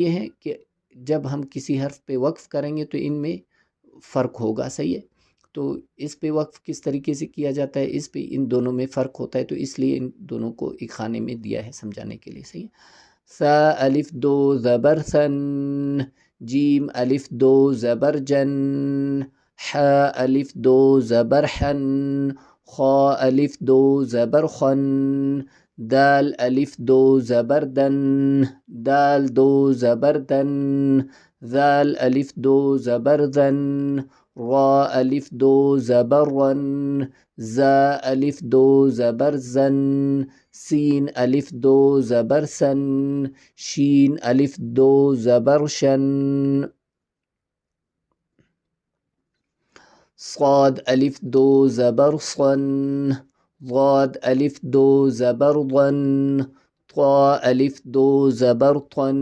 یہ ہے کہ جب ہم کسی حرف پہ وقف کریں گے تو ان میں فرق ہوگا. صحیح ہے. تو اس پہ وقف کس طریقے سے کیا جاتا ہے، اس پہ ان دونوں میں فرق ہوتا ہے، تو اس لیے ان دونوں کو ایک خانے میں دیا ہے سمجھانے کے لیے. صحیح ہے. سا الف دو زبر سن، جیم الف دو زبر جن، ح الف دو زبر حن، خا الف دو زبر خن، دال الف دو زبر دن، دال دو زبر دن، ذال الف دو زبر ذن، را الف دو زبر رن، زا الف دو زبر زن، سین الف دو زبر سن، شین الف دو زبر شن، صاد الف دو زبر صن، ضاد الف دو زبر ضن، طا الف دو زبر طن،